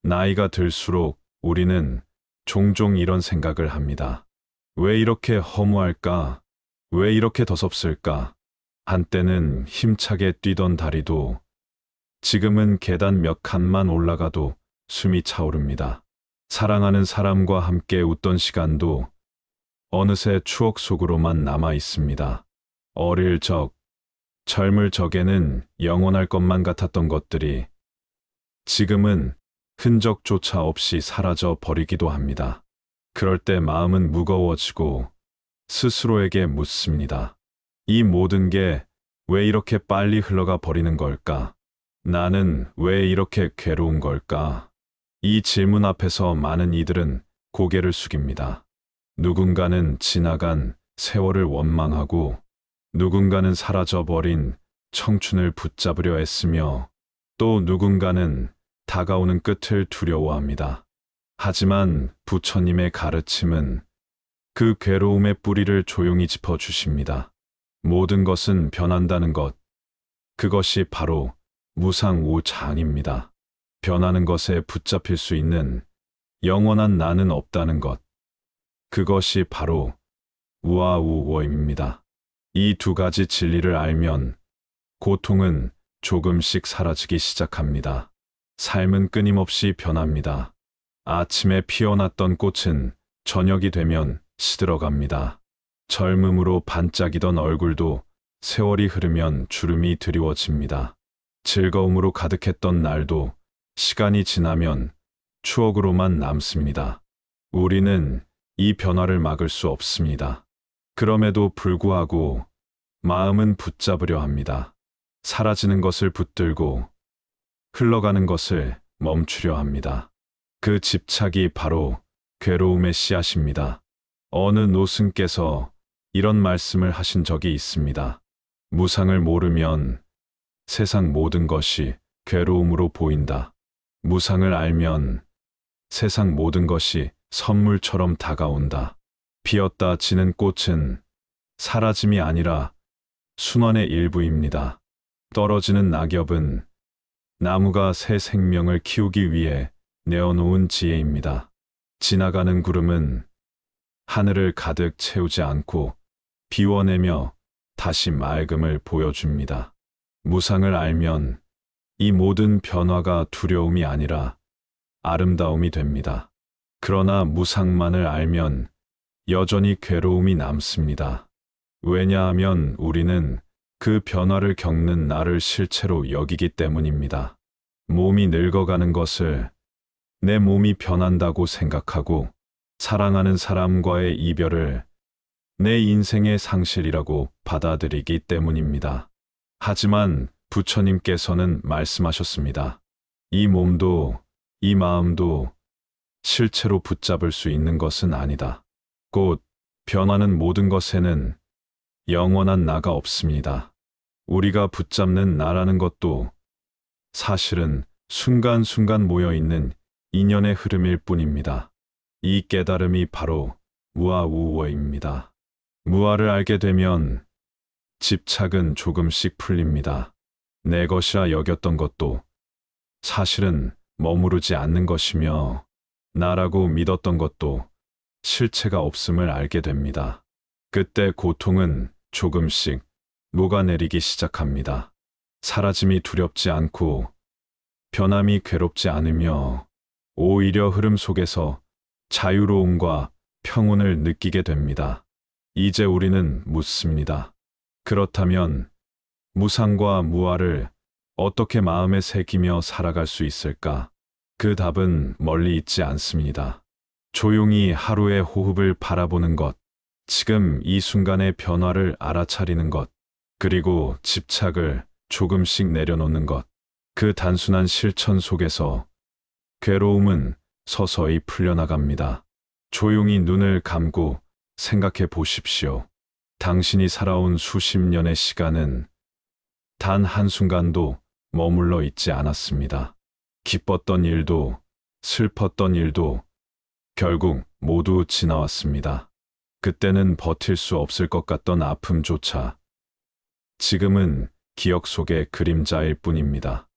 나이가 들수록 우리는 종종 이런 생각을 합니다. 왜 이렇게 허무할까? 왜 이렇게 더섭을까? 한때는 힘차게 뛰던 다리도 지금은 계단 몇 칸만 올라가도 숨이 차오릅니다. 사랑하는 사람과 함께 웃던 시간도 어느새 추억 속으로만 남아 있습니다. 어릴 적, 젊을 적에는 영원할 것만 같았던 것들이 지금은 흔적조차 없이 사라져 버리기도 합니다. 그럴 때 마음은 무거워지고 스스로에게 묻습니다. 이 모든 게 왜 이렇게 빨리 흘러가 버리는 걸까? 나는 왜 이렇게 괴로운 걸까? 이 질문 앞에서 많은 이들은 고개를 숙입니다. 누군가는 지나간 세월을 원망하고 누군가는 사라져버린 청춘을 붙잡으려 애쓰며 또 누군가는 다가오는 끝을 두려워합니다. 하지만 부처님의 가르침은 그 괴로움의 뿌리를 조용히 짚어주십니다. 모든 것은 변한다는 것, 그것이 바로 무상우장입니다. 변하는 것에 붙잡힐 수 있는 영원한 나는 없다는 것, 그것이 바로 우아우워입니다. 이 두 가지 진리를 알면 고통은 조금씩 사라지기 시작합니다. 삶은 끊임없이 변합니다. 아침에 피어났던 꽃은 저녁이 되면 시들어갑니다. 젊음으로 반짝이던 얼굴도 세월이 흐르면 주름이 드리워집니다. 즐거움으로 가득했던 날도 시간이 지나면 추억으로만 남습니다. 우리는 이 변화를 막을 수 없습니다. 그럼에도 불구하고 마음은 붙잡으려 합니다. 사라지는 것을 붙들고 흘러가는 것을 멈추려 합니다. 그 집착이 바로 괴로움의 씨앗입니다. 어느 노승께서 이런 말씀을 하신 적이 있습니다. 무상을 모르면 세상 모든 것이 괴로움으로 보인다. 무상을 알면 세상 모든 것이 선물처럼 다가온다. 피었다 지는 꽃은 사라짐이 아니라 순환의 일부입니다. 떨어지는 낙엽은 나무가 새 생명을 키우기 위해 내어놓은 지혜입니다. 지나가는 구름은 하늘을 가득 채우지 않고 비워내며 다시 맑음을 보여줍니다. 무상을 알면 이 모든 변화가 두려움이 아니라 아름다움이 됩니다. 그러나 무상만을 알면 여전히 괴로움이 남습니다. 왜냐하면 우리는 그 변화를 겪는 나를 실체로 여기기 때문입니다. 몸이 늙어가는 것을 내 몸이 변한다고 생각하고 사랑하는 사람과의 이별을 내 인생의 상실이라고 받아들이기 때문입니다. 하지만 부처님께서는 말씀하셨습니다. 이 몸도 이 마음도 실체로 붙잡을 수 있는 것은 아니다. 곧 변하는 모든 것에는 영원한 나가 없습니다. 우리가 붙잡는 나라는 것도 사실은 순간순간 모여있는 인연의 흐름일 뿐입니다. 이 깨달음이 바로 무아우어입니다. 무아를 알게 되면 집착은 조금씩 풀립니다. 내 것이라 여겼던 것도 사실은 머무르지 않는 것이며 나라고 믿었던 것도 실체가 없음을 알게 됩니다. 그때 고통은 조금씩 녹아내리기 시작합니다. 사라짐이 두렵지 않고 변함이 괴롭지 않으며 오히려 흐름 속에서 자유로움과 평온을 느끼게 됩니다. 이제 우리는 묻습니다. 그렇다면 무상과 무아를 어떻게 마음에 새기며 살아갈 수 있을까? 그 답은 멀리 있지 않습니다. 조용히 하루의 호흡을 바라보는 것, 지금 이 순간의 변화를 알아차리는 것, 그리고 집착을 조금씩 내려놓는 것, 그 단순한 실천 속에서 괴로움은 서서히 풀려나갑니다. 조용히 눈을 감고 생각해 보십시오. 당신이 살아온 수십 년의 시간은 단 한순간도 머물러 있지 않았습니다. 기뻤던 일도 슬펐던 일도 결국 모두 지나왔습니다. 그때는 버틸 수 없을 것 같던 아픔조차 지금은 기억 속의 그림자일 뿐입니다.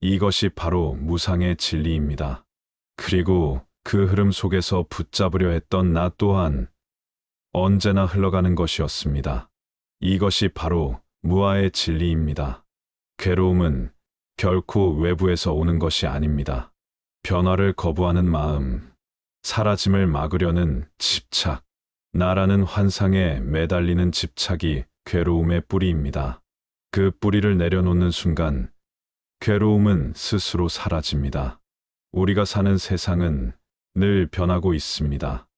이것이 바로 무상의 진리입니다. 그리고 그 흐름 속에서 붙잡으려 했던 나 또한 언제나 흘러가는 것이었습니다. 이것이 바로 무아의 진리입니다. 괴로움은 결코 외부에서 오는 것이 아닙니다. 변화를 거부하는 마음, 사라짐을 막으려는 집착, 나라는 환상에 매달리는 집착이 괴로움의 뿌리입니다. 그 뿌리를 내려놓는 순간 괴로움은 스스로 사라집니다. 우리가 사는 세상은 늘 변하고 있습니다.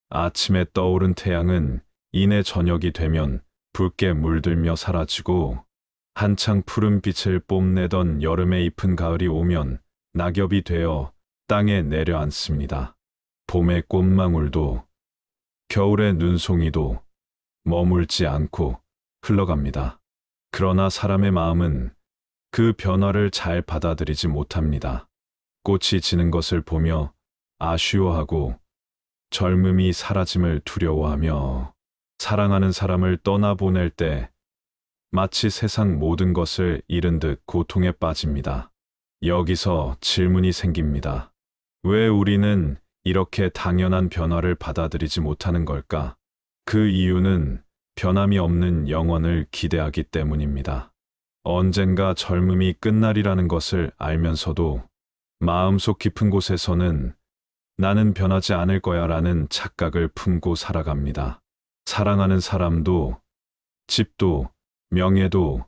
아침에 떠오른 태양은 이내 저녁이 되면 붉게 물들며 사라지고, 한창 푸른 빛을 뽐내던 여름의 잎은 가을이 오면 낙엽이 되어 땅에 내려앉습니다. 봄의 꽃망울도 겨울의 눈송이도 머물지 않고 흘러갑니다. 그러나 사람의 마음은 그 변화를 잘 받아들이지 못합니다. 꽃이 지는 것을 보며 아쉬워하고, 젊음이 사라짐을 두려워하며, 사랑하는 사람을 떠나보낼 때 마치 세상 모든 것을 잃은 듯 고통에 빠집니다. 여기서 질문이 생깁니다. 왜 우리는 이렇게 당연한 변화를 받아들이지 못하는 걸까? 그 이유는 변함이 없는 영원을 기대하기 때문입니다. 언젠가 젊음이 끝날이라는 것을 알면서도 마음속 깊은 곳에서는 나는 변하지 않을 거야 라는 착각을 품고 살아갑니다. 사랑하는 사람도, 집도, 명예도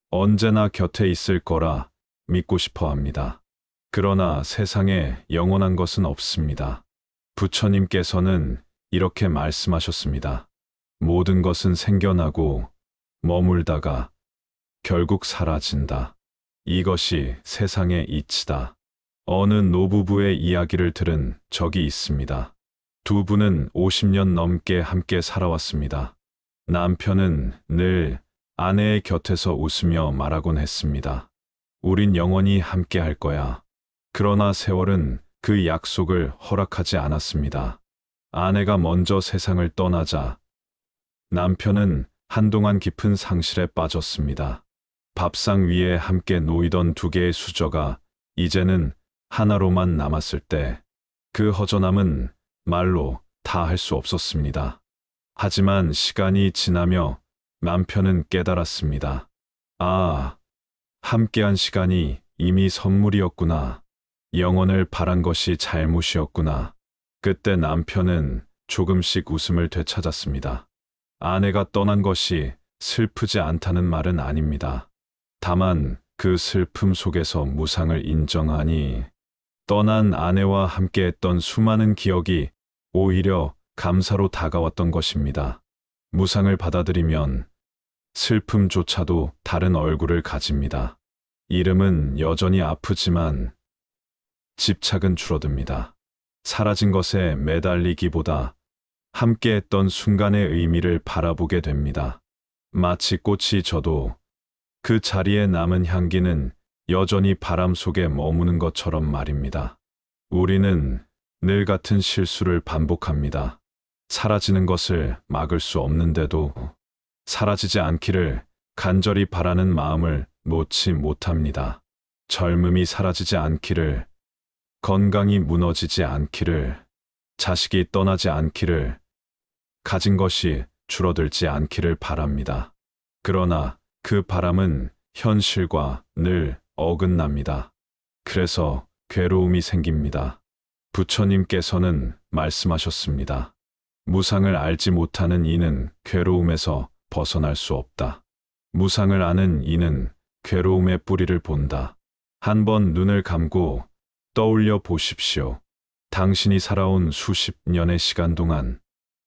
언제나 곁에 있을 거라 믿고 싶어 합니다. 그러나 세상에 영원한 것은 없습니다. 부처님께서는 이렇게 말씀하셨습니다. 모든 것은 생겨나고 머물다가 결국 사라진다. 이것이 세상의 이치다. 어느 노부부의 이야기를 들은 적이 있습니다. 두 분은 50년 넘게 함께 살아왔습니다. 남편은 늘 아내의 곁에서 웃으며 말하곤 했습니다. 우린 영원히 함께 할 거야. 그러나 세월은 그 약속을 허락하지 않았습니다. 아내가 먼저 세상을 떠나자 남편은 한동안 깊은 상실에 빠졌습니다. 밥상 위에 함께 놓이던 두 개의 수저가 이제는 하나로만 남았을 때 그 허전함은 말로 다 할 수 없었습니다. 하지만 시간이 지나며 남편은 깨달았습니다. 아, 함께한 시간이 이미 선물이었구나. 영원을 바란 것이 잘못이었구나. 그때 남편은 조금씩 웃음을 되찾았습니다. 아내가 떠난 것이 슬프지 않다는 말은 아닙니다. 다만 그 슬픔 속에서 무상을 인정하니 떠난 아내와 함께했던 수많은 기억이 오히려 감사로 다가왔던 것입니다. 무상을 받아들이면 슬픔조차도 다른 얼굴을 가집니다. 이름은 여전히 아프지만 집착은 줄어듭니다. 사라진 것에 매달리기보다 함께했던 순간의 의미를 바라보게 됩니다. 마치 꽃이 져도 그 자리에 남은 향기는 여전히 바람 속에 머무는 것처럼 말입니다. 우리는 늘 같은 실수를 반복합니다. 사라지는 것을 막을 수 없는데도 사라지지 않기를 간절히 바라는 마음을 놓지 못합니다. 젊음이 사라지지 않기를, 건강이 무너지지 않기를, 자식이 떠나지 않기를, 가진 것이 줄어들지 않기를 바랍니다. 그러나 그 바람은 현실과 늘 어긋납니다. 그래서 괴로움이 생깁니다. 부처님께서는 말씀하셨습니다. 무상을 알지 못하는 이는 괴로움에서 벗어날 수 없다. 무상을 아는 이는 괴로움의 뿌리를 본다. 한번 눈을 감고 떠올려 보십시오. 당신이 살아온 수십 년의 시간 동안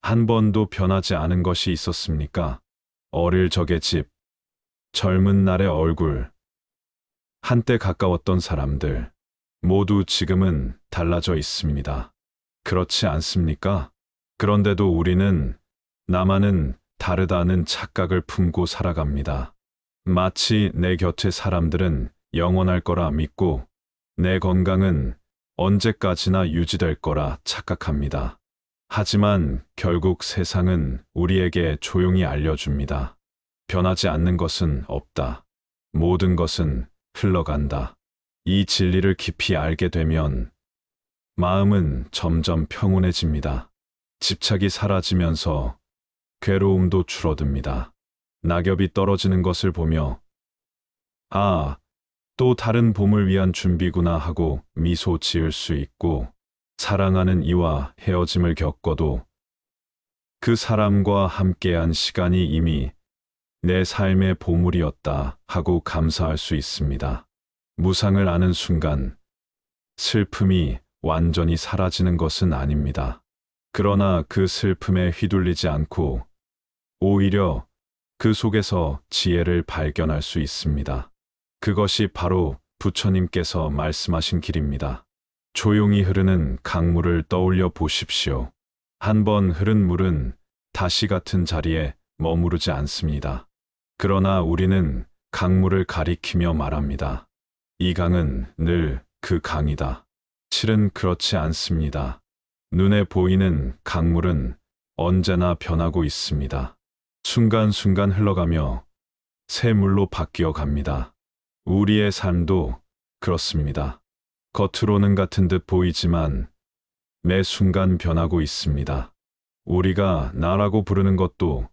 한 번도 변하지 않은 것이 있었습니까? 어릴 적의 집, 젊은 날의 얼굴, 한때 가까웠던 사람들, 모두 지금은 달라져 있습니다. 그렇지 않습니까? 그런데도 우리는 나만은 다르다는 착각을 품고 살아갑니다. 마치 내 곁의 사람들은 영원할 거라 믿고 내 건강은 언제까지나 유지될 거라 착각합니다. 하지만 결국 세상은 우리에게 조용히 알려줍니다. 변하지 않는 것은 없다. 모든 것은 흘러간다. 이 진리를 깊이 알게 되면 마음은 점점 평온해집니다. 집착이 사라지면서 괴로움도 줄어듭니다. 낙엽이 떨어지는 것을 보며 아, 또 다른 봄을 위한 준비구나 하고 미소 지을 수 있고, 사랑하는 이와 헤어짐을 겪어도 그 사람과 함께한 시간이 이미 내 삶의 보물이었다 하고 감사할 수 있습니다. 무상을 아는 순간 슬픔이 완전히 사라지는 것은 아닙니다. 그러나 그 슬픔에 휘둘리지 않고 오히려 그 속에서 지혜를 발견할 수 있습니다. 그것이 바로 부처님께서 말씀하신 길입니다. 조용히 흐르는 강물을 떠올려 보십시오. 한 번 흐른 물은 다시 같은 자리에 머무르지 않습니다. 그러나 우리는 강물을 가리키며 말합니다. 이 강은 늘 그 강이다. 실은 그렇지 않습니다. 눈에 보이는 강물은 언제나 변하고 있습니다. 순간순간 흘러가며 새 물로 바뀌어 갑니다. 우리의 삶도 그렇습니다. 겉으로는 같은 듯 보이지만 매 순간 변하고 있습니다. 우리가 나라고 부르는 것도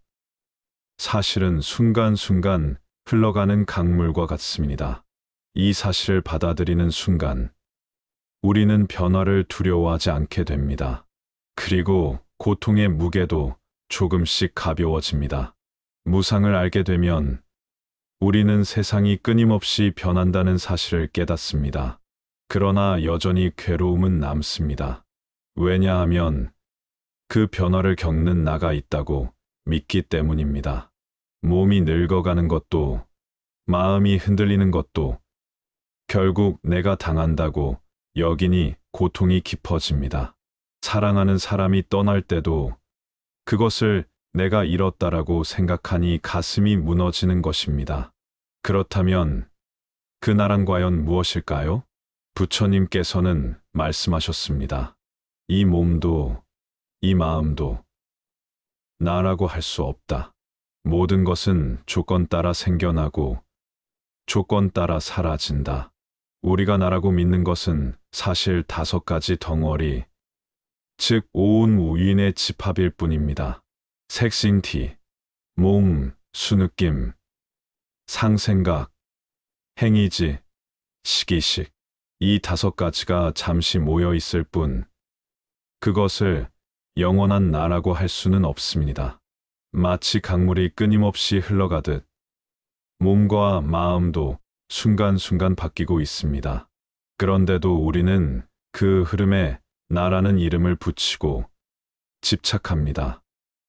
사실은 순간순간 흘러가는 강물과 같습니다. 이 사실을 받아들이는 순간 우리는 변화를 두려워하지 않게 됩니다. 그리고 고통의 무게도 조금씩 가벼워집니다. 무상을 알게 되면 우리는 세상이 끊임없이 변한다는 사실을 깨닫습니다. 그러나 여전히 괴로움은 남습니다. 왜냐하면 그 변화를 겪는 나가 있다고 믿기 때문입니다. 몸이 늙어가는 것도, 마음이 흔들리는 것도 결국 내가 당한다고 여기니 고통이 깊어집니다. 사랑하는 사람이 떠날 때도 그것을 내가 잃었다라고 생각하니 가슴이 무너지는 것입니다. 그렇다면 그 나란 과연 무엇일까요? 부처님께서는 말씀하셨습니다. 이 몸도 이 마음도 나라고 할 수 없다. 모든 것은 조건 따라 생겨나고 조건 따라 사라진다. 우리가 나라고 믿는 것은 사실 5가지 덩어리, 즉 오운 우인의 집합일 뿐입니다. 색신티, 몸, 수느낌, 상생각, 행이지, 시기식. 이 5가지가 잠시 모여 있을 뿐, 그것을 영원한 나라고 할 수는 없습니다. 마치 강물이 끊임없이 흘러가듯 몸과 마음도 순간순간 바뀌고 있습니다. 그런데도 우리는 그 흐름에 나라는 이름을 붙이고 집착합니다.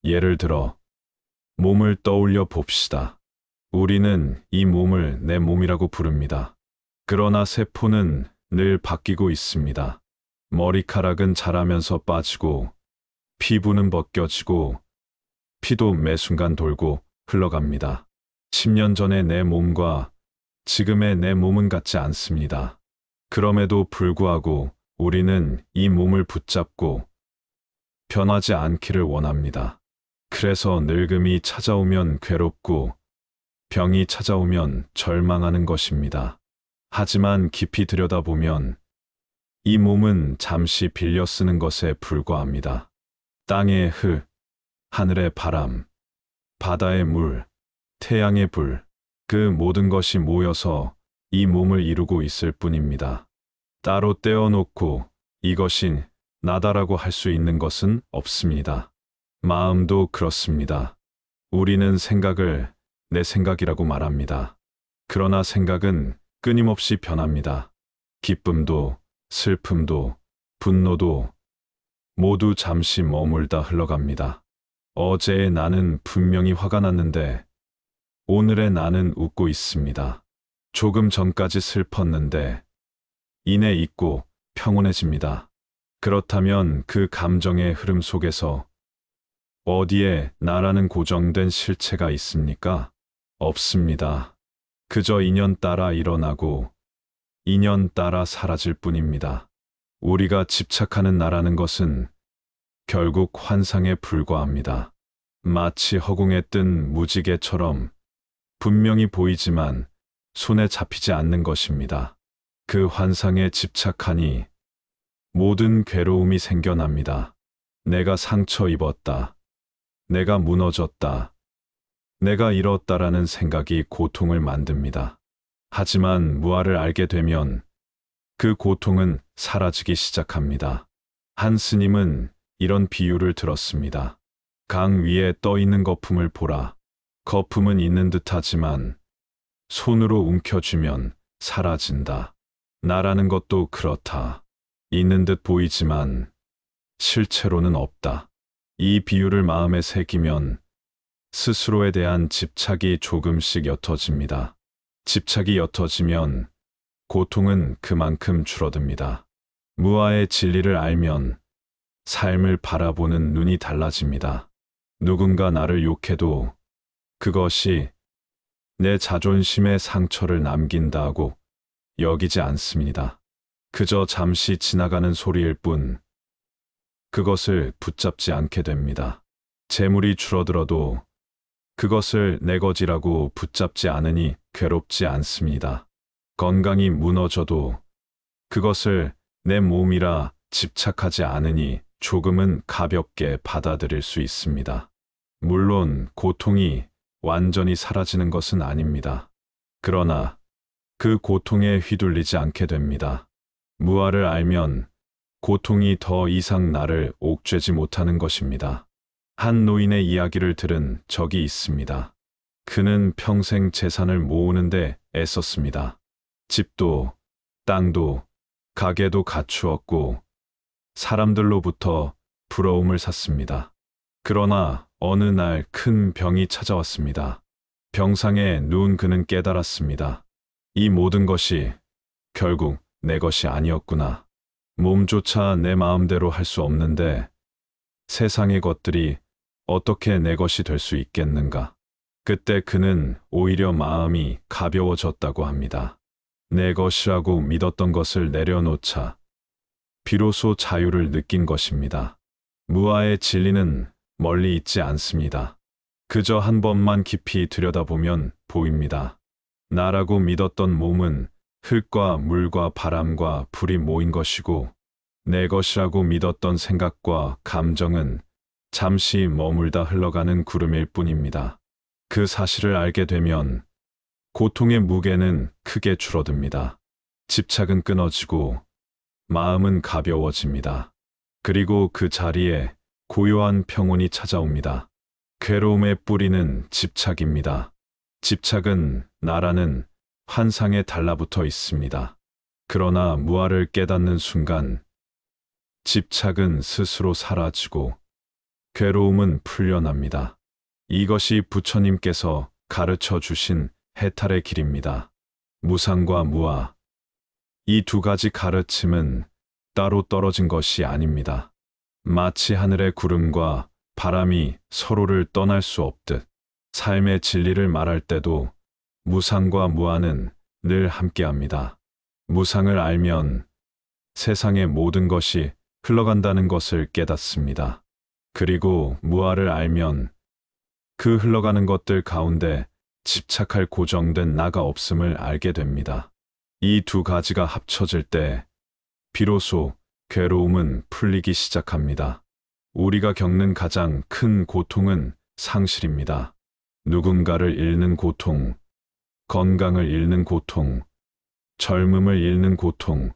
예를 들어 몸을 떠올려 봅시다. 우리는 이 몸을 내 몸이라고 부릅니다. 그러나 세포는 늘 바뀌고 있습니다. 머리카락은 자라면서 빠지고 피부는 벗겨지고 피도 매 순간 돌고 흘러갑니다. 10년 전의 내 몸과 지금의 내 몸은 같지 않습니다. 그럼에도 불구하고 우리는 이 몸을 붙잡고 변하지 않기를 원합니다. 그래서 늙음이 찾아오면 괴롭고 병이 찾아오면 절망하는 것입니다. 하지만 깊이 들여다보면 이 몸은 잠시 빌려 쓰는 것에 불과합니다. 땅의 흙, 하늘의 바람, 바다의 물, 태양의 불, 그 모든 것이 모여서 이 몸을 이루고 있을 뿐입니다. 따로 떼어놓고 이것이 나다라고 할 수 있는 것은 없습니다. 마음도 그렇습니다. 우리는 생각을 내 생각이라고 말합니다. 그러나 생각은 끊임없이 변합니다. 기쁨도, 슬픔도, 분노도 모두 잠시 머물다 흘러갑니다. 어제의 나는 분명히 화가 났는데 오늘의 나는 웃고 있습니다. 조금 전까지 슬펐는데 이내 잊고 평온해집니다. 그렇다면 그 감정의 흐름 속에서 어디에 나라는 고정된 실체가 있습니까? 없습니다. 그저 인연 따라 일어나고 인연 따라 사라질 뿐입니다. 우리가 집착하는 나라는 것은 결국 환상에 불과합니다. 마치 허공에 뜬 무지개처럼 분명히 보이지만 손에 잡히지 않는 것입니다. 그 환상에 집착하니 모든 괴로움이 생겨납니다. 내가 상처 입었다. 내가 무너졌다. 내가 잃었다라는 생각이 고통을 만듭니다. 하지만 무아를 알게 되면 그 고통은 사라지기 시작합니다. 한 스님은 이런 비유를 들었습니다. 강 위에 떠 있는 거품을 보라. 거품은 있는 듯하지만 손으로 움켜쥐면 사라진다. 나라는 것도 그렇다. 있는 듯 보이지만 실체로는 없다. 이 비유를 마음에 새기면 스스로에 대한 집착이 조금씩 옅어집니다. 집착이 옅어지면 고통은 그만큼 줄어듭니다. 무아의 진리를 알면 삶을 바라보는 눈이 달라집니다. 누군가 나를 욕해도 그것이 내 자존심에 상처를 남긴다고 여기지 않습니다. 그저 잠시 지나가는 소리일 뿐 그것을 붙잡지 않게 됩니다. 재물이 줄어들어도 그것을 내 것이라고 붙잡지 않으니 괴롭지 않습니다. 건강이 무너져도 그것을 내 몸이라 집착하지 않으니 조금은 가볍게 받아들일 수 있습니다. 물론 고통이 완전히 사라지는 것은 아닙니다. 그러나 그 고통에 휘둘리지 않게 됩니다. 무아를 알면 고통이 더 이상 나를 옥죄지 못하는 것입니다. 한 노인의 이야기를 들은 적이 있습니다. 그는 평생 재산을 모으는데 애썼습니다. 집도, 땅도, 가게도 갖추었고 사람들로부터 부러움을 샀습니다. 그러나 어느 날 큰 병이 찾아왔습니다. 병상에 누운 그는 깨달았습니다. 이 모든 것이 결국 내 것이 아니었구나. 몸조차 내 마음대로 할 수 없는데 세상의 것들이 어떻게 내 것이 될 수 있겠는가. 그때 그는 오히려 마음이 가벼워졌다고 합니다. 내 것이라고 믿었던 것을 내려놓자 비로소 자유를 느낀 것입니다. 무아의 진리는 멀리 있지 않습니다. 그저 한 번만 깊이 들여다보면 보입니다. 나라고 믿었던 몸은 흙과 물과 바람과 불이 모인 것이고 내 것이라고 믿었던 생각과 감정은 잠시 머물다 흘러가는 구름일 뿐입니다. 그 사실을 알게 되면 고통의 무게는 크게 줄어듭니다. 집착은 끊어지고 마음은 가벼워집니다. 그리고 그 자리에 고요한 평온이 찾아옵니다. 괴로움의 뿌리는 집착입니다. 집착은 나라는 환상에 달라붙어 있습니다. 그러나 무아를 깨닫는 순간 집착은 스스로 사라지고 괴로움은 풀려납니다. 이것이 부처님께서 가르쳐 주신 해탈의 길입니다. 무상과 무아, 이 두 가지 가르침은 따로 떨어진 것이 아닙니다. 마치 하늘의 구름과 바람이 서로를 떠날 수 없듯 삶의 진리를 말할 때도 무상과 무아는 늘 함께합니다. 무상을 알면 세상의 모든 것이 흘러간다는 것을 깨닫습니다. 그리고 무아를 알면 그 흘러가는 것들 가운데 집착할 고정된 나가 없음을 알게 됩니다. 이 두 가지가 합쳐질 때 비로소 괴로움은 풀리기 시작합니다. 우리가 겪는 가장 큰 고통은 상실입니다. 누군가를 잃는 고통, 건강을 잃는 고통, 젊음을 잃는 고통,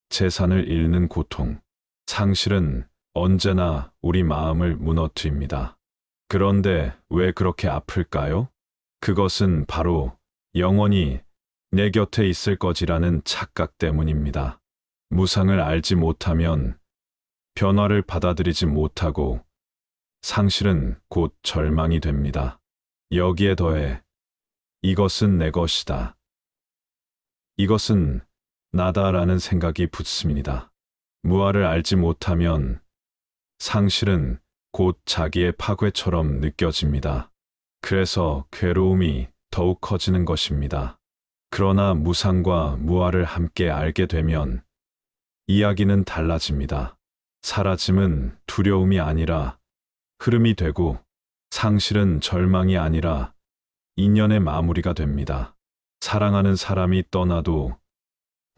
재산을 잃는 고통. 상실은 언제나 우리 마음을 무너뜨립니다. 그런데 왜 그렇게 아플까요? 그것은 바로 영원히 내 곁에 있을 것이라는 착각 때문입니다. 무상을 알지 못하면 변화를 받아들이지 못하고 상실은 곧 절망이 됩니다. 여기에 더해 이것은 내 것이다. 이것은 나다라는 생각이 붙습니다. 무아를 알지 못하면 상실은 곧 자기의 파괴처럼 느껴집니다. 그래서 괴로움이 더욱 커지는 것입니다. 그러나 무상과 무아를 함께 알게 되면 이야기는 달라집니다. 사라짐은 두려움이 아니라 흐름이 되고 상실은 절망이 아니라 인연의 마무리가 됩니다. 사랑하는 사람이 떠나도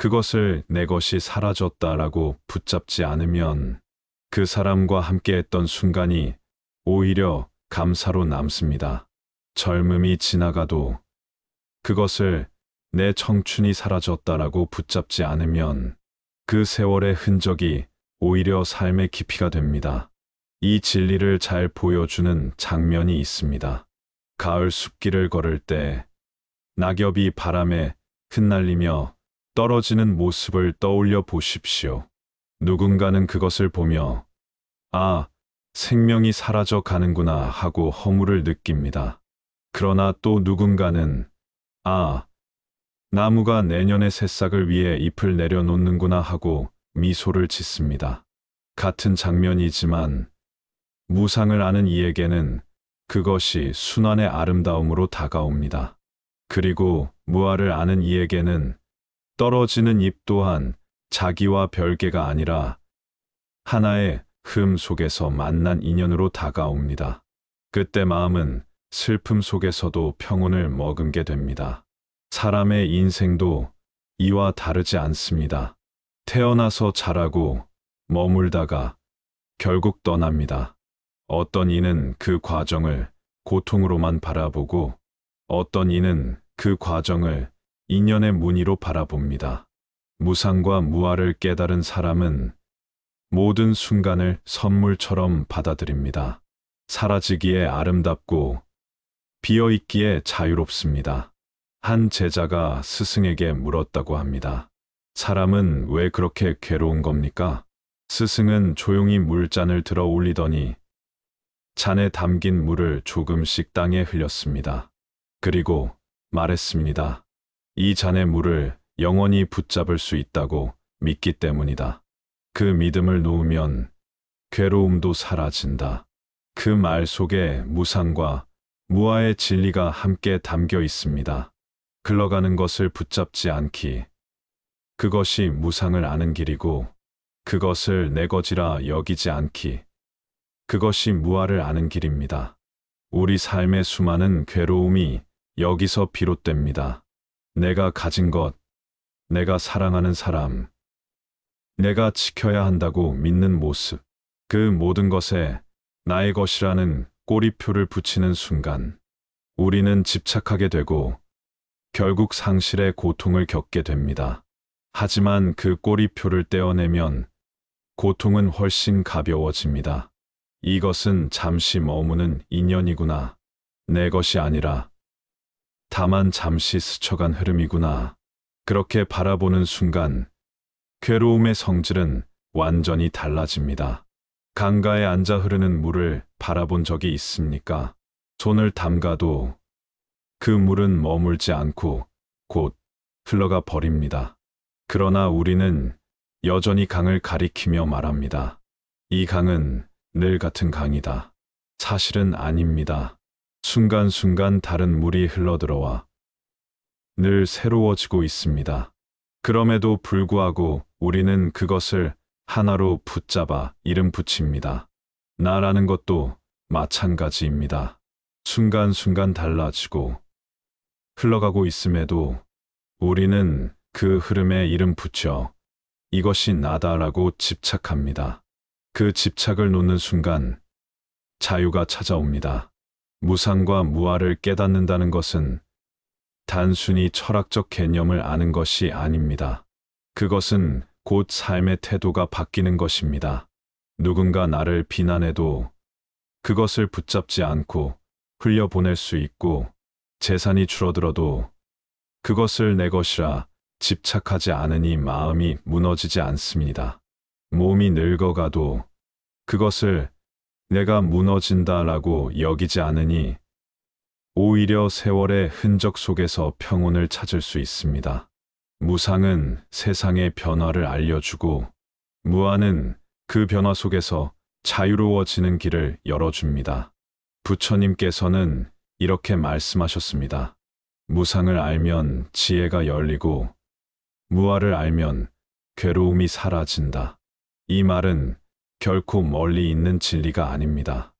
그것을 내 것이 사라졌다라고 붙잡지 않으면 그 사람과 함께했던 순간이 오히려 감사로 남습니다. 젊음이 지나가도 그것을 내 청춘이 사라졌다라고 붙잡지 않으면 그 세월의 흔적이 오히려 삶의 깊이가 됩니다. 이 진리를 잘 보여주는 장면이 있습니다. 가을 숲길을 걸을 때 낙엽이 바람에 흩날리며 떨어지는 모습을 떠올려 보십시오. 누군가는 그것을 보며 아, 생명이 사라져 가는구나 하고 허물을 느낍니다. 그러나 또 누군가는 아, 나무가 내년의 새싹을 위해 잎을 내려놓는구나 하고 미소를 짓습니다. 같은 장면이지만 무상을 아는 이에게는 그것이 순환의 아름다움으로 다가옵니다. 그리고 무아를 아는 이에게는 떨어지는 잎 또한 자기와 별개가 아니라 하나의 흠 속에서 만난 인연으로 다가옵니다. 그때 마음은 슬픔 속에서도 평온을 머금게 됩니다. 사람의 인생도 이와 다르지 않습니다. 태어나서 자라고 머물다가 결국 떠납니다. 어떤 이는 그 과정을 고통으로만 바라보고 어떤 이는 그 과정을 인연의 무늬로 바라봅니다. 무상과 무아를 깨달은 사람은 모든 순간을 선물처럼 받아들입니다. 사라지기에 아름답고 비어있기에 자유롭습니다. 한 제자가 스승에게 물었다고 합니다. 사람은 왜 그렇게 괴로운 겁니까? 스승은 조용히 물잔을 들어 올리더니 잔에 담긴 물을 조금씩 땅에 흘렸습니다. 그리고 말했습니다. 이 잔의 물을 영원히 붙잡을 수 있다고 믿기 때문이다. 그 믿음을 놓으면 괴로움도 사라진다. 그 말 속에 무상과 무아의 진리가 함께 담겨 있습니다. 흘러가는 것을 붙잡지 않기. 그것이 무상을 아는 길이고 그것을 내 것이라 여기지 않기. 그것이 무아를 아는 길입니다. 우리 삶의 수많은 괴로움이 여기서 비롯됩니다. 내가 가진 것, 내가 사랑하는 사람, 내가 지켜야 한다고 믿는 모습, 그 모든 것에 나의 것이라는 꼬리표를 붙이는 순간, 우리는 집착하게 되고 결국 상실의 고통을 겪게 됩니다. 하지만 그 꼬리표를 떼어내면 고통은 훨씬 가벼워집니다. 이것은 잠시 머무는 인연이구나. 내 것이 아니라 다만 잠시 스쳐간 흐름이구나. 그렇게 바라보는 순간 괴로움의 성질은 완전히 달라집니다. 강가에 앉아 흐르는 물을 바라본 적이 있습니까? 손을 담가도 그 물은 머물지 않고 곧 흘러가 버립니다. 그러나 우리는 여전히 강을 가리키며 말합니다. 이 강은 늘 같은 강이다. 사실은 아닙니다. 순간순간 다른 물이 흘러들어와 늘 새로워지고 있습니다. 그럼에도 불구하고 우리는 그것을 하나로 붙잡아 이름 붙입니다. 나라는 것도 마찬가지입니다. 순간순간 달라지고 흘러가고 있음에도 우리는 그 흐름에 이름 붙여 이것이 나다라고 집착합니다. 그 집착을 놓는 순간 자유가 찾아옵니다. 무상과 무아를 깨닫는다는 것은 단순히 철학적 개념을 아는 것이 아닙니다. 그것은 곧 삶의 태도가 바뀌는 것입니다. 누군가 나를 비난해도 그것을 붙잡지 않고 흘려보낼 수 있고, 재산이 줄어들어도 그것을 내 것이라 집착하지 않으니 마음이 무너지지 않습니다. 몸이 늙어가도 그것을 내가 무너진다라고 여기지 않으니 오히려 세월의 흔적 속에서 평온을 찾을 수 있습니다. 무상은 세상의 변화를 알려주고 무아는 그 변화 속에서 자유로워지는 길을 열어줍니다. 부처님께서는 이렇게 말씀하셨습니다. 무상을 알면 지혜가 열리고 무아를 알면 괴로움이 사라진다. 이 말은 결코 멀리 있는 진리가 아닙니다.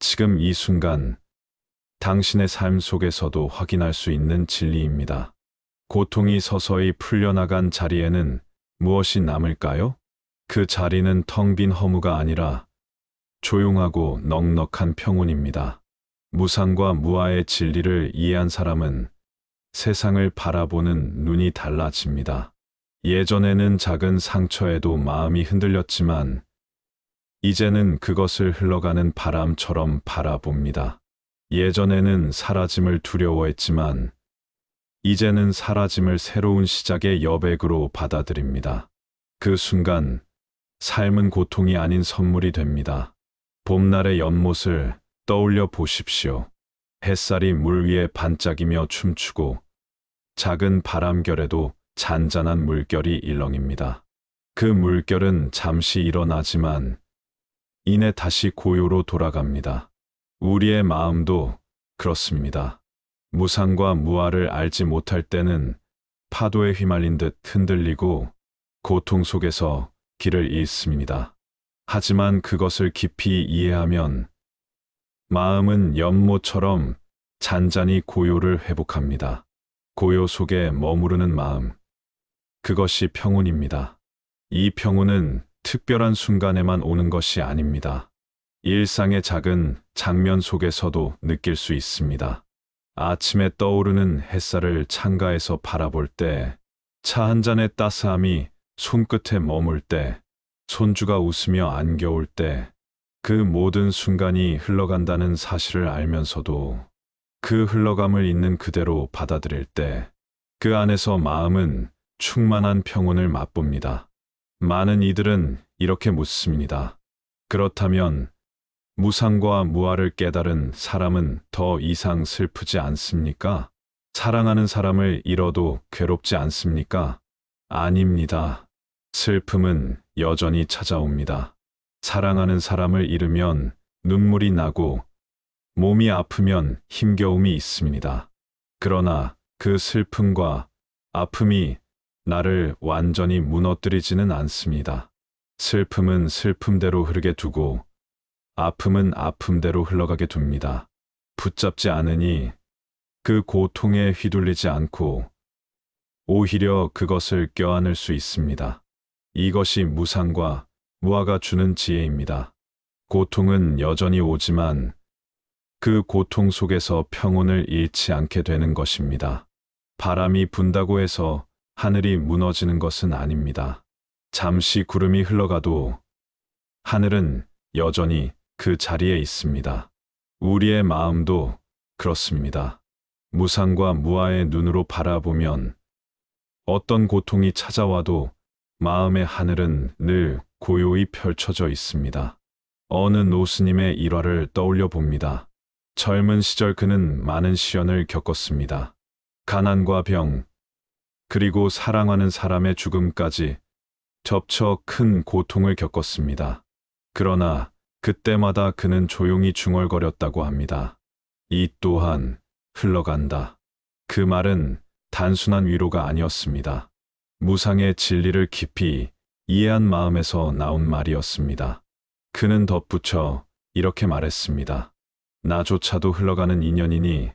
지금 이 순간 당신의 삶 속에서도 확인할 수 있는 진리입니다. 고통이 서서히 풀려나간 자리에는 무엇이 남을까요? 그 자리는 텅 빈 허무가 아니라 조용하고 넉넉한 평온입니다. 무상과 무아의 진리를 이해한 사람은 세상을 바라보는 눈이 달라집니다. 예전에는 작은 상처에도 마음이 흔들렸지만 이제는 그것을 흘러가는 바람처럼 바라봅니다. 예전에는 사라짐을 두려워했지만 이제는 사라짐을 새로운 시작의 여백으로 받아들입니다. 그 순간 삶은 고통이 아닌 선물이 됩니다. 봄날의 연못을 떠올려 보십시오. 햇살이 물 위에 반짝이며 춤추고 작은 바람결에도 잔잔한 물결이 일렁입니다. 그 물결은 잠시 일어나지만 이내 다시 고요로 돌아갑니다. 우리의 마음도 그렇습니다. 무상과 무아를 알지 못할 때는 파도에 휘말린 듯 흔들리고 고통 속에서 길을 잃습니다. 하지만 그것을 깊이 이해하면 마음은 연못처럼 잔잔히 고요를 회복합니다. 고요 속에 머무르는 마음, 그것이 평온입니다. 이 평온은 특별한 순간에만 오는 것이 아닙니다. 일상의 작은 장면 속에서도 느낄 수 있습니다. 아침에 떠오르는 햇살을 창가에서 바라볼 때, 차 한 잔의 따스함이 손끝에 머물 때, 손주가 웃으며 안겨올 때, 그 모든 순간이 흘러간다는 사실을 알면서도 그 흘러감을 있는 그대로 받아들일 때, 그 안에서 마음은 충만한 평온을 맛봅니다. 많은 이들은 이렇게 묻습니다. 그렇다면 무상과 무아를 깨달은 사람은 더 이상 슬프지 않습니까? 사랑하는 사람을 잃어도 괴롭지 않습니까? 아닙니다. 슬픔은 여전히 찾아옵니다. 사랑하는 사람을 잃으면 눈물이 나고 몸이 아프면 힘겨움이 있습니다. 그러나 그 슬픔과 아픔이 나를 완전히 무너뜨리지는 않습니다. 슬픔은 슬픔대로 흐르게 두고 아픔은 아픔대로 흘러가게 둡니다. 붙잡지 않으니 그 고통에 휘둘리지 않고 오히려 그것을 껴안을 수 있습니다. 이것이 무상과 무아가 주는 지혜입니다. 고통은 여전히 오지만 그 고통 속에서 평온을 잃지 않게 되는 것입니다. 바람이 분다고 해서 하늘이 무너지는 것은 아닙니다. 잠시 구름이 흘러가도 하늘은 여전히 그 자리에 있습니다. 우리의 마음도 그렇습니다. 무상과 무아의 눈으로 바라보면 어떤 고통이 찾아와도 마음의 하늘은 늘 고요히 펼쳐져 있습니다. 어느 노스님의 일화를 떠올려 봅니다. 젊은 시절 그는 많은 시련을 겪었습니다. 가난과 병, 그리고 사랑하는 사람의 죽음까지 접쳐 큰 고통을 겪었습니다. 그러나 그때마다 그는 조용히 중얼거렸다고 합니다. 이 또한 흘러간다. 그 말은 단순한 위로가 아니었습니다. 무상의 진리를 깊이 이해한 마음에서 나온 말이었습니다. 그는 덧붙여 이렇게 말했습니다. 나조차도 흘러가는 인연이니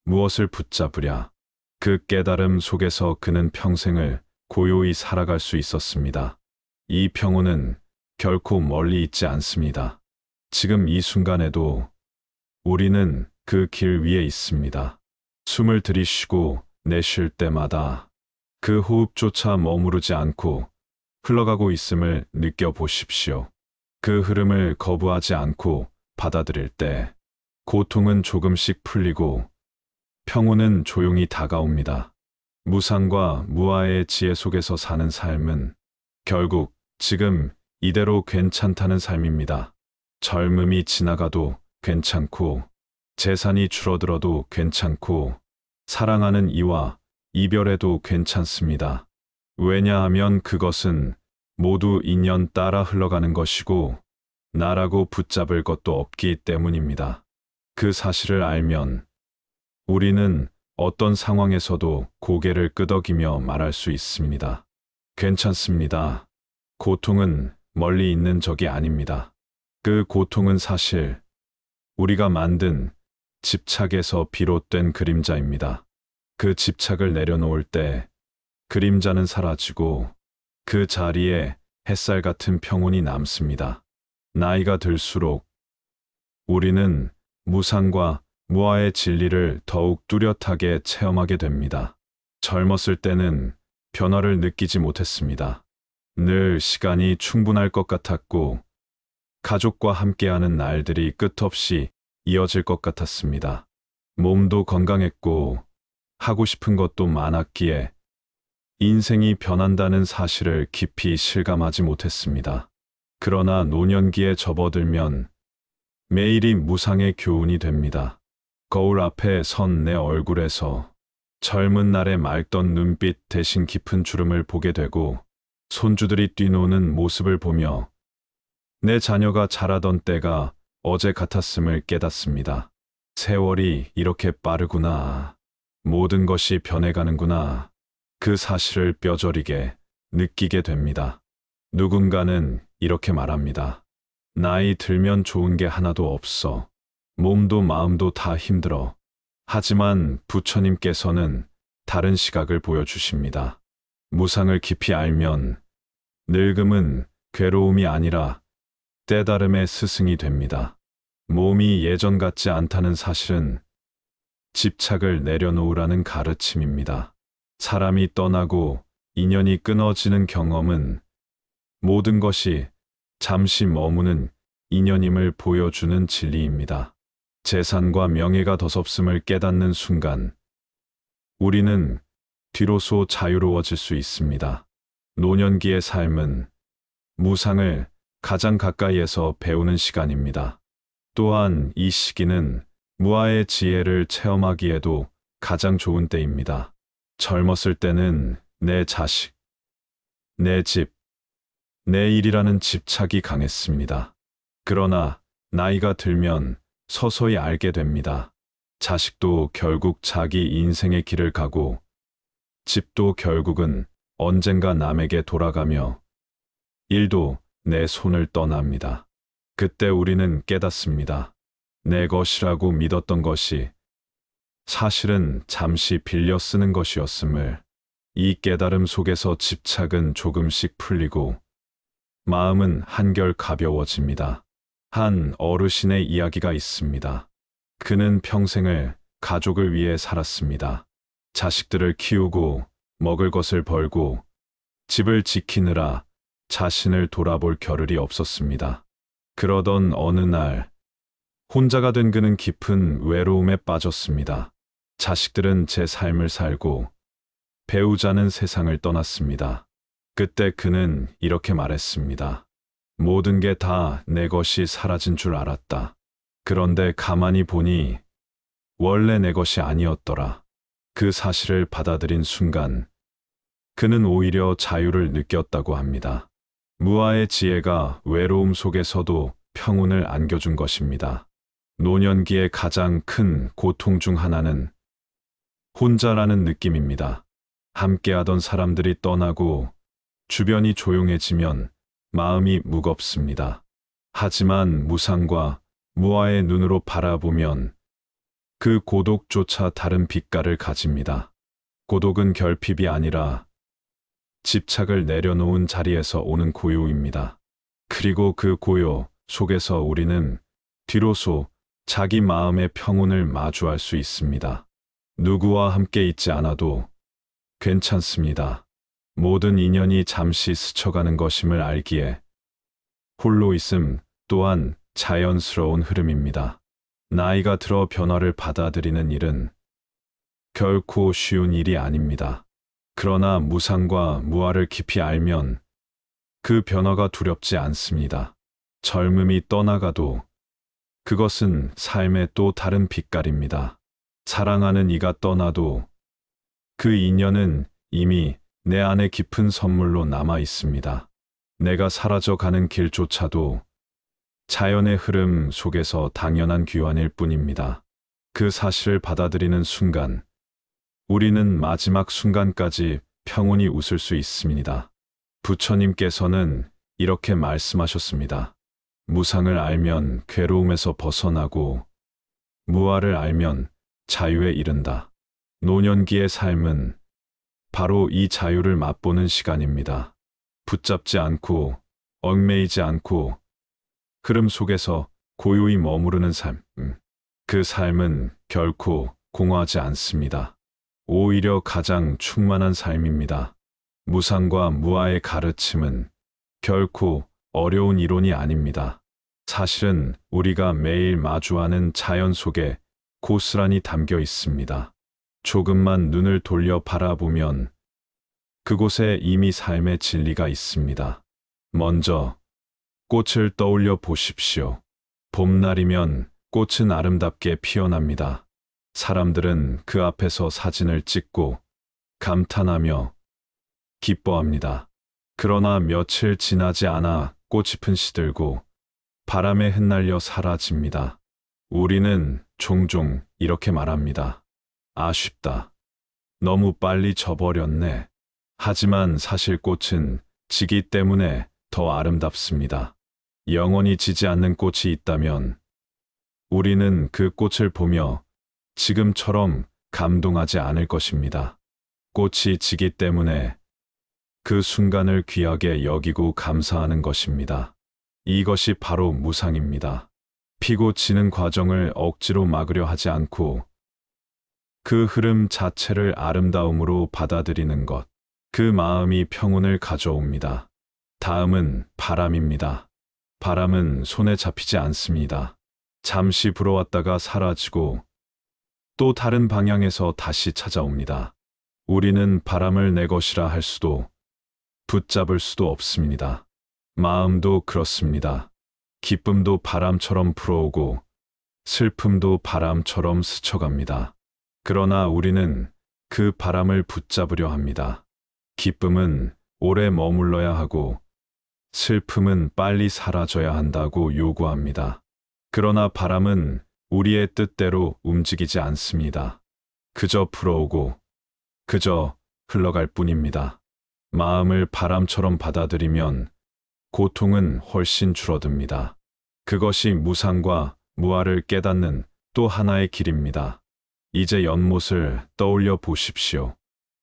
무엇을 붙잡으랴. 그 깨달음 속에서 그는 평생을 고요히 살아갈 수 있었습니다. 이 평온은 결코 멀리 있지 않습니다. 지금 이 순간에도 우리는 그 길 위에 있습니다. 숨을 들이쉬고 내쉴 때마다 그 호흡조차 머무르지 않고 흘러가고 있음을 느껴보십시오. 그 흐름을 거부하지 않고 받아들일 때 고통은 조금씩 풀리고 평온은 조용히 다가옵니다. 무상과 무아의 지혜 속에서 사는 삶은 결국 지금 이대로 괜찮다는 삶입니다. 젊음이 지나가도 괜찮고, 재산이 줄어들어도 괜찮고, 사랑하는 이와 이별해도 괜찮습니다. 왜냐하면 그것은 모두 인연 따라 흘러가는 것이고, 나라고 붙잡을 것도 없기 때문입니다. 그 사실을 알면 우리는 어떤 상황에서도 고개를 끄덕이며 말할 수 있습니다. 괜찮습니다. 고통은 멀리 있는 적이 아닙니다. 그 고통은 사실 우리가 만든 집착에서 비롯된 그림자입니다. 그 집착을 내려놓을 때 그림자는 사라지고 그 자리에 햇살 같은 평온이 남습니다. 나이가 들수록 우리는 무상과 무아의 진리를 더욱 뚜렷하게 체험하게 됩니다. 젊었을 때는 변화를 느끼지 못했습니다. 늘 시간이 충분할 것 같았고 가족과 함께하는 날들이 끝없이 이어질 것 같았습니다. 몸도 건강했고 하고 싶은 것도 많았기에 인생이 변한다는 사실을 깊이 실감하지 못했습니다. 그러나 노년기에 접어들면 매일이 무상의 교훈이 됩니다. 거울 앞에 선 내 얼굴에서 젊은 날의 맑던 눈빛 대신 깊은 주름을 보게 되고 손주들이 뛰노는 모습을 보며 내 자녀가 자라던 때가 어제 같았음을 깨닫습니다. 세월이 이렇게 빠르구나. 모든 것이 변해가는구나. 그 사실을 뼈저리게 느끼게 됩니다. 누군가는 이렇게 말합니다. 나이 들면 좋은 게 하나도 없어. 몸도 마음도 다 힘들어. 하지만 부처님께서는 다른 시각을 보여주십니다. 무상을 깊이 알면 늙음은 괴로움이 아니라 깨달음의 스승이 됩니다. 몸이 예전 같지 않다는 사실은 집착을 내려놓으라는 가르침입니다. 사람이 떠나고 인연이 끊어지는 경험은 모든 것이 잠시 머무는 인연임을 보여주는 진리입니다. 재산과 명예가 더섭음을 깨닫는 순간 우리는 뒤로소 자유로워질 수 있습니다. 노년기의 삶은 무상을 가장 가까이에서 배우는 시간입니다. 또한 이 시기는 무아의 지혜를 체험하기에도 가장 좋은 때입니다. 젊었을 때는 내 자식, 내 집, 내 일이라는 집착이 강했습니다. 그러나 나이가 들면 서서히 알게 됩니다. 자식도 결국 자기 인생의 길을 가고 집도 결국은 언젠가 남에게 돌아가며 일도 내 손을 떠납니다. 그때 우리는 깨닫습니다. 내 것이라고 믿었던 것이 사실은 잠시 빌려 쓰는 것이었음을. 이 깨달음 속에서 집착은 조금씩 풀리고 마음은 한결 가벼워집니다. 한 어르신의 이야기가 있습니다. 그는 평생을 가족을 위해 살았습니다. 자식들을 키우고 먹을 것을 벌고 집을 지키느라 자신을 돌아볼 겨를이 없었습니다. 그러던 어느 날 혼자가 된 그는 깊은 외로움에 빠졌습니다. 자식들은 제 삶을 살고 배우자는 세상을 떠났습니다. 그때 그는 이렇게 말했습니다. 모든 게 다 내 것이 사라진 줄 알았다. 그런데 가만히 보니 원래 내 것이 아니었더라. 그 사실을 받아들인 순간 그는 오히려 자유를 느꼈다고 합니다. 무아의 지혜가 외로움 속에서도 평온을 안겨준 것입니다. 노년기의 가장 큰 고통 중 하나는 혼자라는 느낌입니다. 함께하던 사람들이 떠나고 주변이 조용해지면 마음이 무겁습니다. 하지만 무상과 무아의 눈으로 바라보면 그 고독조차 다른 빛깔을 가집니다. 고독은 결핍이 아니라 집착을 내려놓은 자리에서 오는 고요입니다. 그리고 그 고요 속에서 우리는 뒤로소 자기 마음의 평온을 마주할 수 있습니다. 누구와 함께 있지 않아도 괜찮습니다. 모든 인연이 잠시 스쳐가는 것임을 알기에 홀로 있음 또한 자연스러운 흐름입니다. 나이가 들어 변화를 받아들이는 일은 결코 쉬운 일이 아닙니다. 그러나 무상과 무아를 깊이 알면 그 변화가 두렵지 않습니다. 젊음이 떠나가도 그것은 삶의 또 다른 빛깔입니다. 사랑하는 이가 떠나도 그 인연은 이미 내 안에 깊은 선물로 남아 있습니다. 내가 사라져가는 길조차도 자연의 흐름 속에서 당연한 귀환일 뿐입니다. 그 사실을 받아들이는 순간 우리는 마지막 순간까지 평온히 웃을 수 있습니다. 부처님께서는 이렇게 말씀하셨습니다. 무상을 알면 괴로움에서 벗어나고 무아를 알면 자유에 이른다. 노년기의 삶은 바로 이 자유를 맛보는 시간입니다. 붙잡지 않고, 얽매이지 않고, 흐름 속에서 고요히 머무르는 삶. 그 삶은 결코 공허하지 않습니다. 오히려 가장 충만한 삶입니다. 무상과 무아의 가르침은 결코 어려운 이론이 아닙니다. 사실은 우리가 매일 마주하는 자연 속에 고스란히 담겨 있습니다. 조금만 눈을 돌려 바라보면 그곳에 이미 삶의 진리가 있습니다. 먼저 꽃을 떠올려 보십시오. 봄날이면 꽃은 아름답게 피어납니다. 사람들은 그 앞에서 사진을 찍고 감탄하며 기뻐합니다. 그러나 며칠 지나지 않아 꽃잎은 시들고 바람에 흩날려 사라집니다. 우리는 종종 이렇게 말합니다. 아쉽다. 너무 빨리 져버렸네. 하지만 사실 꽃은 지기 때문에 더 아름답습니다. 영원히 지지 않는 꽃이 있다면 우리는 그 꽃을 보며 지금처럼 감동하지 않을 것입니다. 꽃이 지기 때문에 그 순간을 귀하게 여기고 감사하는 것입니다. 이것이 바로 무상입니다. 피고 지는 과정을 억지로 막으려 하지 않고 그 흐름 자체를 아름다움으로 받아들이는 것. 그 마음이 평온을 가져옵니다. 다음은 바람입니다. 바람은 손에 잡히지 않습니다. 잠시 불어왔다가 사라지고 또 다른 방향에서 다시 찾아옵니다. 우리는 바람을 내 것이라 할 수도 붙잡을 수도 없습니다. 마음도 그렇습니다. 기쁨도 바람처럼 불어오고 슬픔도 바람처럼 스쳐갑니다. 그러나 우리는 그 바람을 붙잡으려 합니다. 기쁨은 오래 머물러야 하고 슬픔은 빨리 사라져야 한다고 요구합니다. 그러나 바람은 우리의 뜻대로 움직이지 않습니다. 그저 불어오고 그저 흘러갈 뿐입니다. 마음을 바람처럼 받아들이면 고통은 훨씬 줄어듭니다. 그것이 무상과 무아를 깨닫는 또 하나의 길입니다. 이제 연못을 떠올려 보십시오.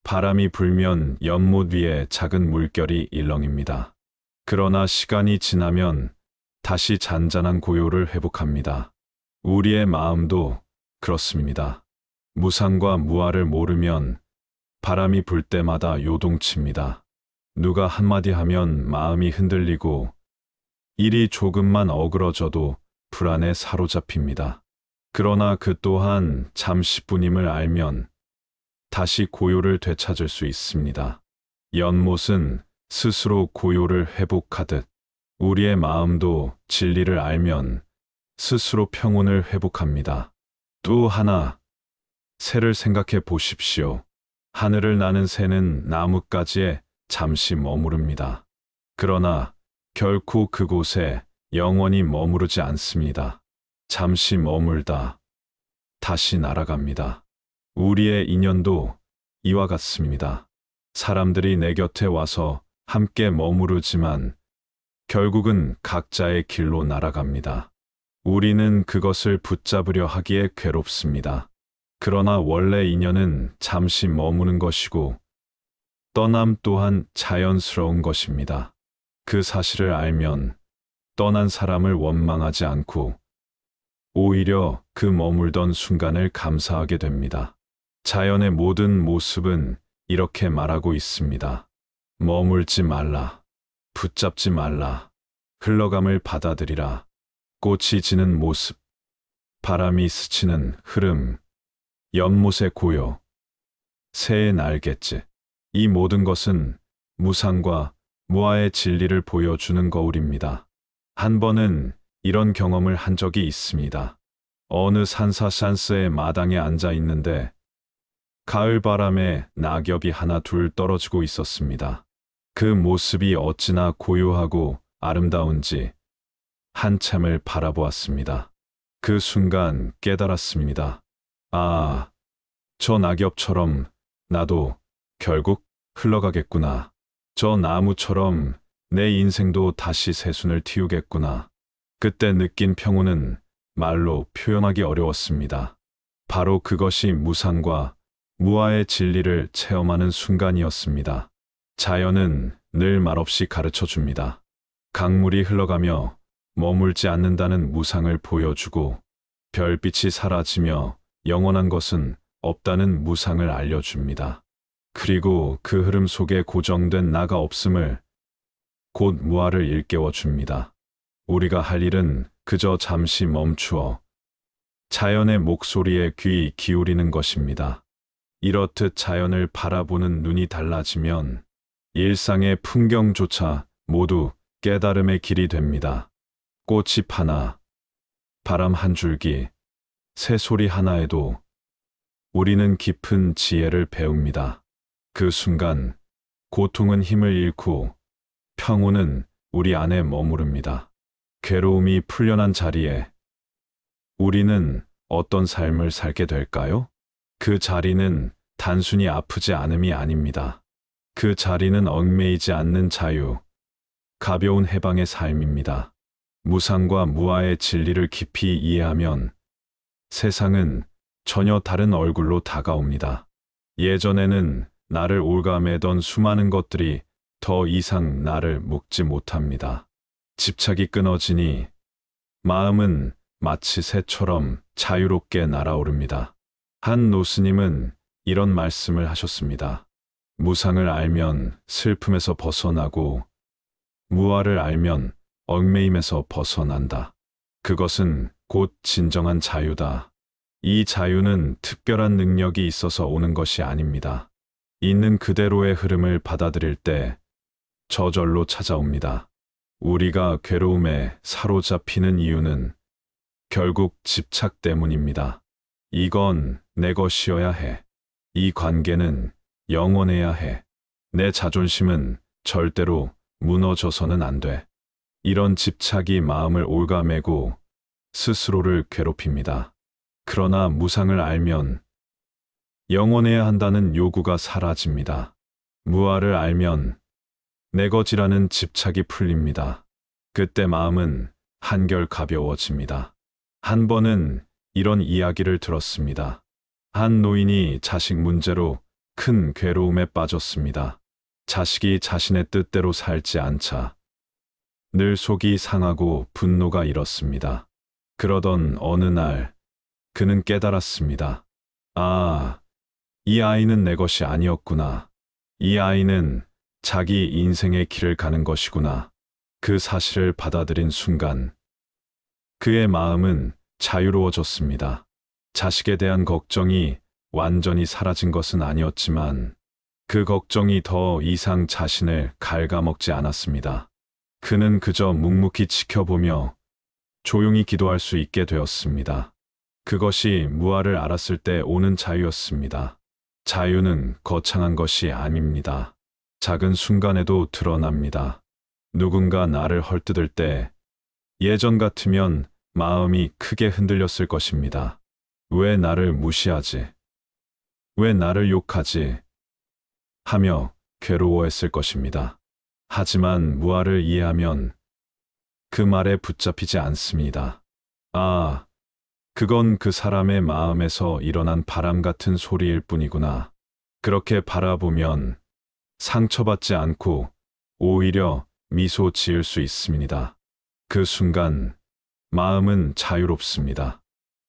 바람이 불면 연못 위에 작은 물결이 일렁입니다. 그러나 시간이 지나면 다시 잔잔한 고요를 회복합니다. 우리의 마음도 그렇습니다. 무상과 무아를 모르면 바람이 불 때마다 요동칩니다. 누가 한마디 하면 마음이 흔들리고 일이 조금만 어그러져도 불안에 사로잡힙니다. 그러나 그 또한 잠시뿐임을 알면 다시 고요를 되찾을 수 있습니다. 연못은 스스로 고요를 회복하듯 우리의 마음도 진리를 알면 스스로 평온을 회복합니다. 또 하나, 새를 생각해 보십시오. 하늘을 나는 새는 나뭇가지에 잠시 머무릅니다. 그러나 결코 그곳에 영원히 머무르지 않습니다. 잠시 머물다 다시 날아갑니다. 우리의 인연도 이와 같습니다. 사람들이 내 곁에 와서 함께 머무르지만 결국은 각자의 길로 날아갑니다. 우리는 그것을 붙잡으려 하기에 괴롭습니다. 그러나 원래 인연은 잠시 머무는 것이고 떠남 또한 자연스러운 것입니다. 그 사실을 알면 떠난 사람을 원망하지 않고 오히려 그 머물던 순간을 감사하게 됩니다. 자연의 모든 모습은 이렇게 말하고 있습니다. 머물지 말라. 붙잡지 말라. 흘러감을 받아들이라. 꽃이 지는 모습, 바람이 스치는 흐름, 연못의 고요, 새의 날갯짓. 이 모든 것은 무상과 무아의 진리를 보여주는 거울입니다. 한 번은 이런 경험을 한 적이 있습니다. 어느 산사산스의 마당에 앉아 있는데 가을 바람에 낙엽이 하나 둘 떨어지고 있었습니다. 그 모습이 어찌나 고요하고 아름다운지 한참을 바라보았습니다. 그 순간 깨달았습니다. 아, 저 낙엽처럼 나도 결국 흘러가겠구나. 저 나무처럼 내 인생도 다시 새순을 틔우겠구나. 그때 느낀 평온은 말로 표현하기 어려웠습니다. 바로 그것이 무상과 무아의 진리를 체험하는 순간이었습니다. 자연은 늘 말없이 가르쳐 줍니다. 강물이 흘러가며 머물지 않는다는 무상을 보여주고, 별빛이 사라지며 영원한 것은 없다는 무상을 알려줍니다. 그리고 그 흐름 속에 고정된 나가 없음을, 곧 무아를 일깨워 줍니다. 우리가 할 일은 그저 잠시 멈추어 자연의 목소리에 귀 기울이는 것입니다. 이렇듯 자연을 바라보는 눈이 달라지면 일상의 풍경조차 모두 깨달음의 길이 됩니다. 꽃잎 하나, 바람 한 줄기, 새소리 하나에도 우리는 깊은 지혜를 배웁니다. 그 순간 고통은 힘을 잃고 평온은 우리 안에 머무릅니다. 괴로움이 풀려난 자리에 우리는 어떤 삶을 살게 될까요? 그 자리는 단순히 아프지 않음이 아닙니다. 그 자리는 얽매이지 않는 자유, 가벼운 해방의 삶입니다. 무상과 무아의 진리를 깊이 이해하면 세상은 전혀 다른 얼굴로 다가옵니다. 예전에는 나를 올가매던 수많은 것들이 더 이상 나를 묶지 못합니다. 집착이 끊어지니 마음은 마치 새처럼 자유롭게 날아오릅니다. 한 노스님은 이런 말씀을 하셨습니다. 무상을 알면 슬픔에서 벗어나고 무아를 알면 얽매임에서 벗어난다. 그것은 곧 진정한 자유다. 이 자유는 특별한 능력이 있어서 오는 것이 아닙니다. 있는 그대로의 흐름을 받아들일 때 저절로 찾아옵니다. 우리가 괴로움에 사로잡히는 이유는 결국 집착 때문입니다. 이건 내 것이어야 해. 이 관계는 영원해야 해. 내 자존심은 절대로 무너져서는 안 돼. 이런 집착이 마음을 올가매고 스스로를 괴롭힙니다. 그러나 무상을 알면 영원해야 한다는 요구가 사라집니다. 무아를 알면 내 것이라는 집착이 풀립니다. 그때 마음은 한결 가벼워집니다. 한 번은 이런 이야기를 들었습니다. 한 노인이 자식 문제로 큰 괴로움에 빠졌습니다. 자식이 자신의 뜻대로 살지 않자 늘 속이 상하고 분노가 일었습니다. 그러던 어느 날 그는 깨달았습니다. 아, 이 아이는 내 것이 아니었구나. 이 아이는 자기 인생의 길을 가는 것이구나. 그 사실을 받아들인 순간 그의 마음은 자유로워졌습니다. 자식에 대한 걱정이 완전히 사라진 것은 아니었지만 그 걱정이 더 이상 자신을 갉아먹지 않았습니다. 그는 그저 묵묵히 지켜보며 조용히 기도할 수 있게 되었습니다. 그것이 무아를 알았을 때 오는 자유였습니다. 자유는 거창한 것이 아닙니다. 작은 순간에도 드러납니다. 누군가 나를 헐뜯을 때 예전 같으면 마음이 크게 흔들렸을 것입니다. 왜 나를 무시하지? 왜 나를 욕하지? 하며 괴로워했을 것입니다. 하지만 무아를 이해하면 그 말에 붙잡히지 않습니다. 아, 그건 그 사람의 마음에서 일어난 바람 같은 소리일 뿐이구나. 그렇게 바라보면 상처받지 않고 오히려 미소 지을 수 있습니다. 그 순간 마음은 자유롭습니다.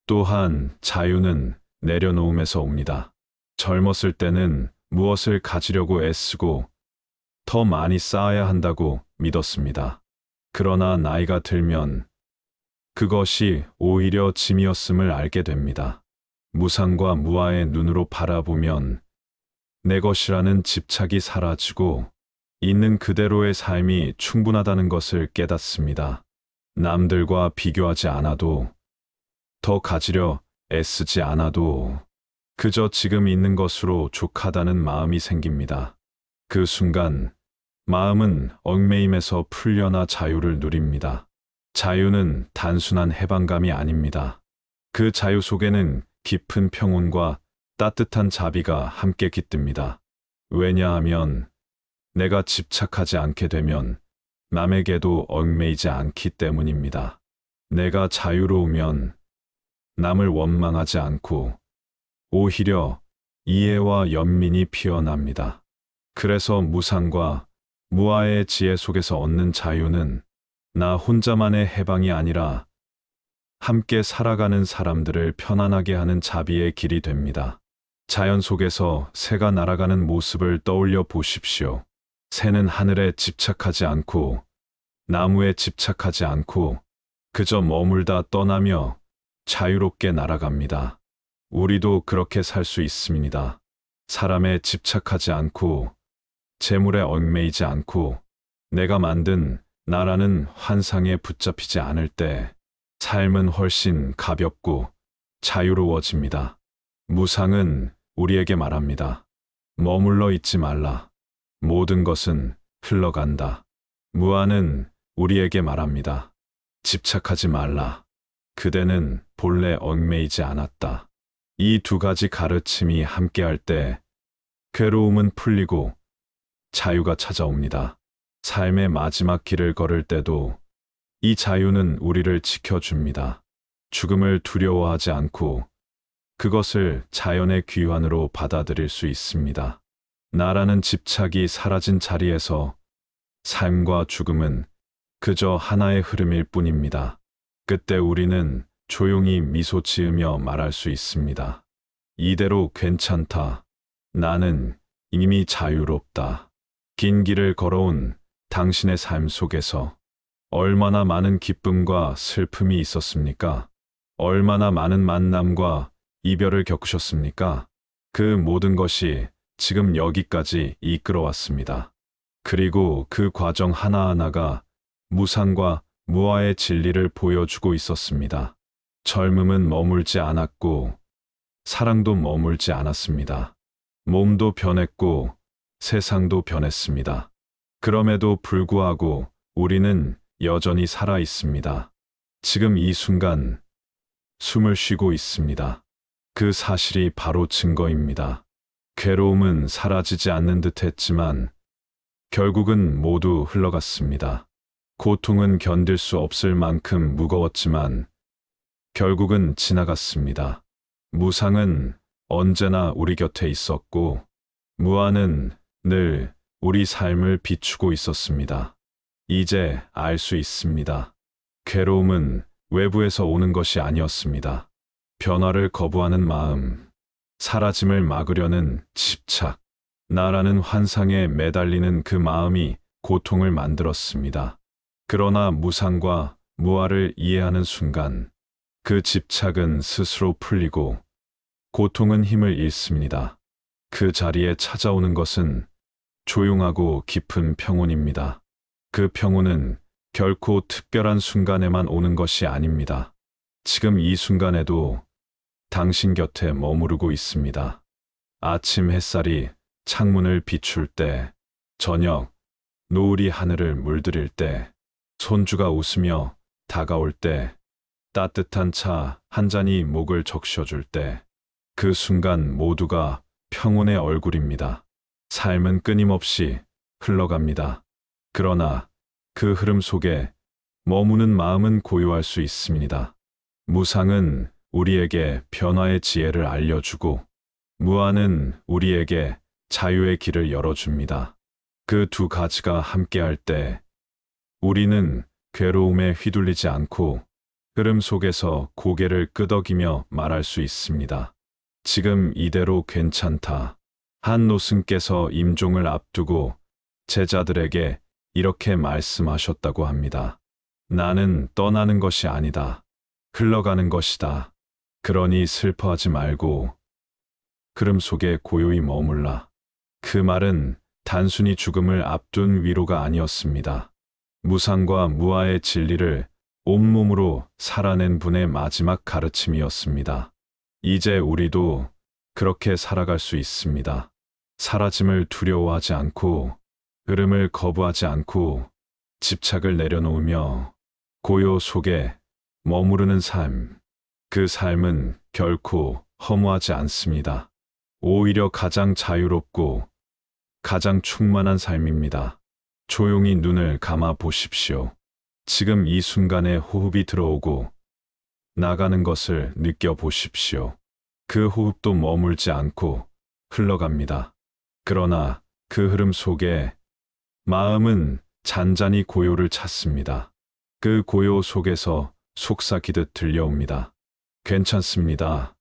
또한 자유는 내려놓음에서 옵니다. 젊었을 때는 무엇을 가지려고 애쓰고 더 많이 쌓아야 한다고 믿었습니다. 그러나 나이가 들면 그것이 오히려 짐이었음을 알게 됩니다. 무상과 무아의 눈으로 바라보면 내 것이라는 집착이 사라지고 있는 그대로의 삶이 충분하다는 것을 깨닫습니다. 남들과 비교하지 않아도, 더 가지려 애쓰지 않아도 그저 지금 있는 것으로 족하다는 마음이 생깁니다. 그 순간 마음은 얽매임에서 풀려나 자유를 누립니다. 자유는 단순한 해방감이 아닙니다. 그 자유 속에는 깊은 평온과 따뜻한 자비가 함께 깃듭니다. 왜냐하면 내가 집착하지 않게 되면 남에게도 얽매이지 않기 때문입니다. 내가 자유로우면 남을 원망하지 않고 오히려 이해와 연민이 피어납니다. 그래서 무상과 무아의 지혜 속에서 얻는 자유는 나 혼자만의 해방이 아니라 함께 살아가는 사람들을 편안하게 하는 자비의 길이 됩니다. 자연 속에서 새가 날아가는 모습을 떠올려 보십시오. 새는 하늘에 집착하지 않고 나무에 집착하지 않고 그저 머물다 떠나며 자유롭게 날아갑니다. 우리도 그렇게 살 수 있습니다. 사람에 집착하지 않고 재물에 얽매이지 않고 내가 만든 나라는 환상에 붙잡히지 않을 때 삶은 훨씬 가볍고 자유로워집니다. 무상은 우리에게 말합니다. 머물러 있지 말라. 모든 것은 흘러간다. 무아는 우리에게 말합니다. 집착하지 말라. 그대는 본래 얽매이지 않았다. 이 두 가지 가르침이 함께할 때 괴로움은 풀리고 자유가 찾아옵니다. 삶의 마지막 길을 걸을 때도 이 자유는 우리를 지켜줍니다. 죽음을 두려워하지 않고 그것을 자연의 귀환으로 받아들일 수 있습니다. 나라는 집착이 사라진 자리에서 삶과 죽음은 그저 하나의 흐름일 뿐입니다. 그때 우리는 조용히 미소 지으며 말할 수 있습니다. 이대로 괜찮다. 나는 이미 자유롭다. 긴 길을 걸어온 당신의 삶 속에서 얼마나 많은 기쁨과 슬픔이 있었습니까? 얼마나 많은 만남과 이별을 겪으셨습니까? 그 모든 것이 지금 여기까지 이끌어왔습니다. 그리고 그 과정 하나하나가 무상과 무아의 진리를 보여주고 있었습니다. 젊음은 머물지 않았고 사랑도 머물지 않았습니다. 몸도 변했고 세상도 변했습니다. 그럼에도 불구하고 우리는 여전히 살아 있습니다. 지금 이 순간 숨을 쉬고 있습니다. 그 사실이 바로 증거입니다. 괴로움은 사라지지 않는 듯 했지만 결국은 모두 흘러갔습니다. 고통은 견딜 수 없을 만큼 무거웠지만 결국은 지나갔습니다. 무상은 언제나 우리 곁에 있었고 무아는 늘 우리 삶을 비추고 있었습니다. 이제 알 수 있습니다. 괴로움은 외부에서 오는 것이 아니었습니다. 변화를 거부하는 마음, 사라짐을 막으려는 집착, 나라는 환상에 매달리는 그 마음이 고통을 만들었습니다. 그러나 무상과 무아를 이해하는 순간 그 집착은 스스로 풀리고 고통은 힘을 잃습니다. 그 자리에 찾아오는 것은 조용하고 깊은 평온입니다. 그 평온은 결코 특별한 순간에만 오는 것이 아닙니다. 지금 이 순간에도 당신 곁에 머무르고 있습니다. 아침 햇살이 창문을 비출 때, 저녁 노을이 하늘을 물들일 때, 손주가 웃으며 다가올 때, 따뜻한 차 한 잔이 목을 적셔줄 때, 그 순간 모두가 평온의 얼굴입니다. 삶은 끊임없이 흘러갑니다. 그러나 그 흐름 속에 머무는 마음은 고요할 수 있습니다. 무상은 우리에게 변화의 지혜를 알려주고 무아는 우리에게 자유의 길을 열어줍니다. 그 두 가지가 함께할 때 우리는 괴로움에 휘둘리지 않고 흐름 속에서 고개를 끄덕이며 말할 수 있습니다. 지금 이대로 괜찮다. 한 노승께서 임종을 앞두고 제자들에게 이렇게 말씀하셨다고 합니다. 나는 떠나는 것이 아니다. 흘러가는 것이다. 그러니 슬퍼하지 말고 흐름 속에 고요히 머물라. 그 말은 단순히 죽음을 앞둔 위로가 아니었습니다. 무상과 무아의 진리를 온몸으로 살아낸 분의 마지막 가르침이었습니다. 이제 우리도 그렇게 살아갈 수 있습니다. 사라짐을 두려워하지 않고 흐름을 거부하지 않고 집착을 내려놓으며 고요 속에 머무르는 삶. 그 삶은 결코 허무하지 않습니다. 오히려 가장 자유롭고 가장 충만한 삶입니다. 조용히 눈을 감아 보십시오. 지금 이 순간에 호흡이 들어오고 나가는 것을 느껴보십시오. 그 호흡도 머물지 않고 흘러갑니다. 그러나 그 흐름 속에 마음은 잔잔히 고요를 찾습니다. 그 고요 속에서 속삭이듯 들려옵니다. 괜찮습니다.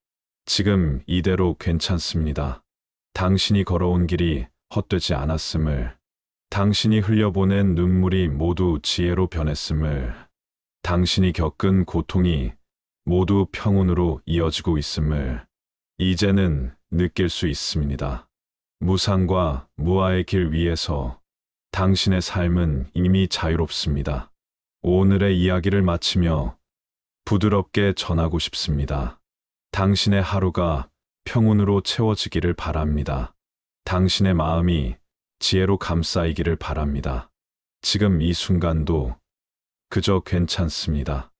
지금 이대로 괜찮습니다. 당신이 걸어온 길이 헛되지 않았음을, 당신이 흘려보낸 눈물이 모두 지혜로 변했음을, 당신이 겪은 고통이 모두 평온으로 이어지고 있음을 이제는 느낄 수 있습니다. 무상과 무아의 길 위에서 당신의 삶은 이미 자유롭습니다. 오늘의 이야기를 마치며 부드럽게 전하고 싶습니다. 당신의 하루가 평온으로 채워지기를 바랍니다. 당신의 마음이 지혜로 감싸이기를 바랍니다. 지금 이 순간도 그저 괜찮습니다.